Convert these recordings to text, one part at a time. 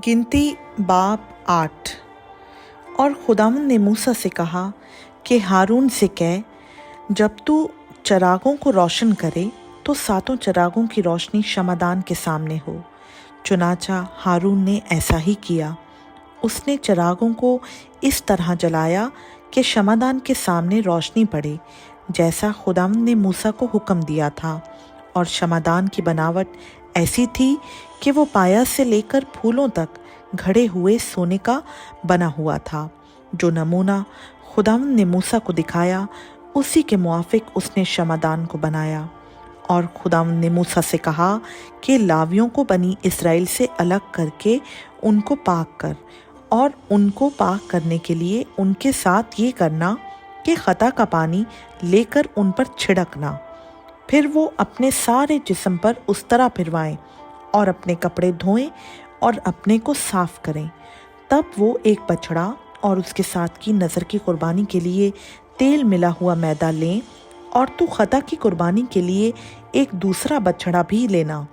गिनती बाब 8। और खुदावंद ने मूसा से कहा कि हारून से कह, जब तू चरागों को रोशन करे तो सातों चरागों की रोशनी शमादान के सामने हो। चुनाचा हारून ने ऐसा ही किया। उसने चरागों को इस तरह जलाया कि शमादान के सामने रोशनी पड़े, जैसा खुदावंद ने मूसा को हुक्म दिया था। और शमादान की बनावट ऐसी थी कि वो पाया से लेकर फूलों तक घड़े हुए सोने का बना हुआ था। जो नमूना खुदावंद ने मूसा को दिखाया, उसी के मुआफिक उसने शमादान को बनाया। और खुदावंद ने मूसा से कहा कि लावियों को बनी इसराइल से अलग करके उनको पाक कर, और उनको पाक करने के लिए उनके साथ ये करना कि खता का पानी लेकर उन पर छिड़कना। फिर वो अपने सारे जिस्म पर उस तरह फिरवाएं और अपने कपड़े धोएं और अपने को साफ करें। तब वो एक बछड़ा और उसके साथ की नज़र की कुर्बानी के लिए तेल मिला हुआ मैदा लें, और तू खता की कुर्बानी के लिए एक दूसरा बछड़ा भी लेना।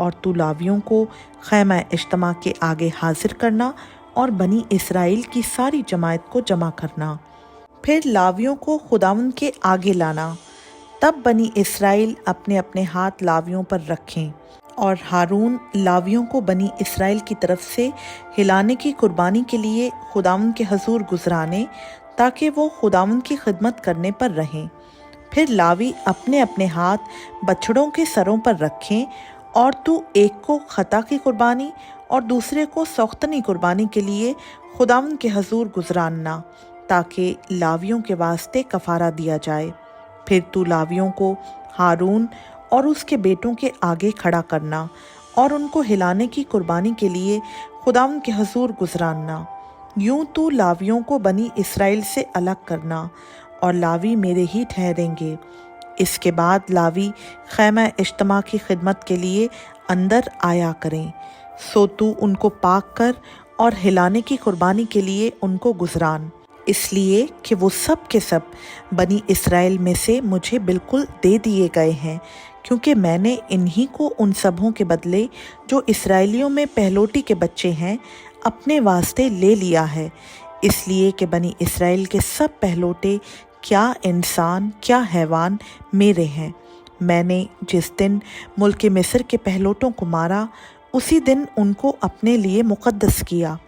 और तू लावियों को खैमा इज्तिमा के आगे हाजिर करना और बनी इसराइल की सारी जमात को जमा करना। फिर लावियों को खुदावंद के आगे लाना। तब बनी इसराइल अपने अपने हाथ लावियों पर रखें, और हारून लावियों को बनी इसराइल की तरफ से हिलाने की कुर्बानी के लिए खुदावंद के हजूर गुजराने, ताकि वो खुदावंद की खिदमत करने पर रहें। फिर लावी अपने अपने हाथ बछड़ों के सरों पर रखें, और तू एक को खता की कुर्बानी और दूसरे को सौख्तनी कुर्बानी के लिए खुदावंद के हजूर गुजराना, ताकि लावियों के वास्ते कफारा दिया जाए। फिर तू लावियों को हारून और उसके बेटों के आगे खड़ा करना, और उनको हिलाने की कुर्बानी के लिए खुदावंद के हजूर गुजराना। यूं तू लावियों को बनी इसराइल से अलग करना, और लावी मेरे ही ठहरेंगे। इसके बाद लावी खैमा इज्तिमा की खिदमत के लिए अंदर आया करें। सो तू उनको पाक कर और हिलाने की कुर्बानी के लिए उनको गुजरान, इसलिए कि वो सब के सब बनी इसराइल में से मुझे बिल्कुल दे दिए गए हैं, क्योंकि मैंने इन्हीं को उन सबों के बदले जो इसराइलियों में पहलोटी के बच्चे हैं अपने वास्ते ले लिया है। इसलिए कि बनी इसराइल के सब पहलोटे, क्या इंसान क्या हैवान, मेरे हैं। मैंने जिस दिन मुल्क मिस्र के पहलोटों को मारा, उसी दिन उनको अपने लिए मुकद्दस किया।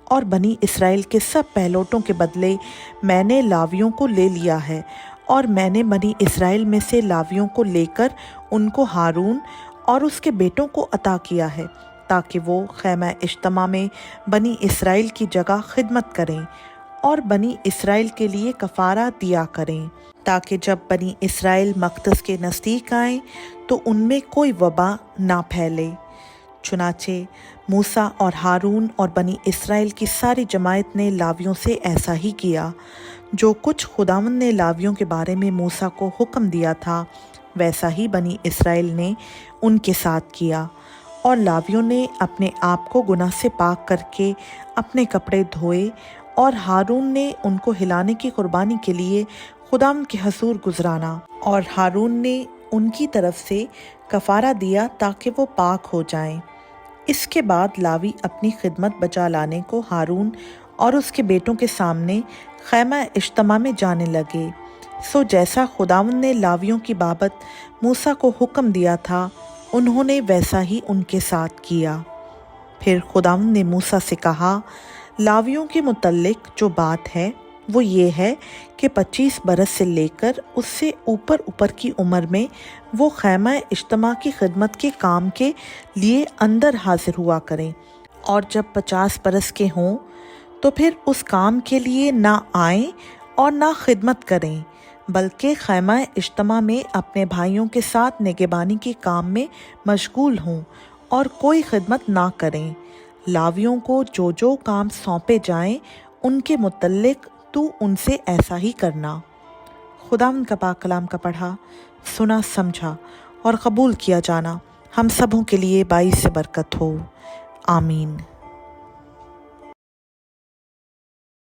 और बनी इसराइल के सब पहलोटों के बदले मैंने लावियों को ले लिया है, और मैंने बनी इसराइल में से लावियों को लेकर उनको हारून और उसके बेटों को अता किया है, ताकि वो खैमा इज्तिमा में बनी इसराइल की जगह खिदमत करें और बनी इसराइल के लिए कफारा दिया करें, ताकि जब बनी इसराइल मक़दस के नज़दीक आएँ तो उनमें कोई वबा ना फैले। चुनाचे मूसा और हारून और बनी इसराइल की सारी जमात ने लावियों से ऐसा ही किया। जो कुछ खुदावंद ने लावियों के बारे में मूसा को हुक्म दिया था, वैसा ही बनी इसराइल ने उनके साथ किया। और लावियों ने अपने आप को गुनाह से पाक करके अपने कपड़े धोए, और हारून ने उनको हिलाने की कुर्बानी के लिए खुदावंद के हजूर गुजराना, और हारून ने उनकी तरफ से कफारा दिया ताकि वो पाक हो जाएं। इसके बाद लावी अपनी खिदमत बचा लाने को हारून और उसके बेटों के सामने खैमा इज्तिमा में जाने लगे। सो जैसा खुदावंद ने लावियों की बाबत मूसा को हुक्म दिया था, उन्होंने वैसा ही उनके साथ किया। फिर खुदावंद ने मूसा से कहा, लावियों के मुतल्लिक जो बात है वो ये है कि 25 बरस से लेकर उससे ऊपर की उम्र में वो खैमा इज्तिमा की खिदमत के काम के लिए अंदर हाजिर हुआ करें, और जब 50 बरस के हों तो फिर उस काम के लिए ना आएं और ना खिदमत करें, बल्कि खैमा इज्तिमा में अपने भाइयों के साथ निगहबानी के काम में मशगूल हों और कोई खिदमत ना करें। लावियों को जो जो काम सौंपे जाएं, उनके मुतल्लिक तू उनसे ऐसा ही करना। खुदावंद का पाक कलाम का पढ़ा, सुना, समझा और कबूल किया जाना हम सबों के लिए बाइस से बरकत हो। आमीन।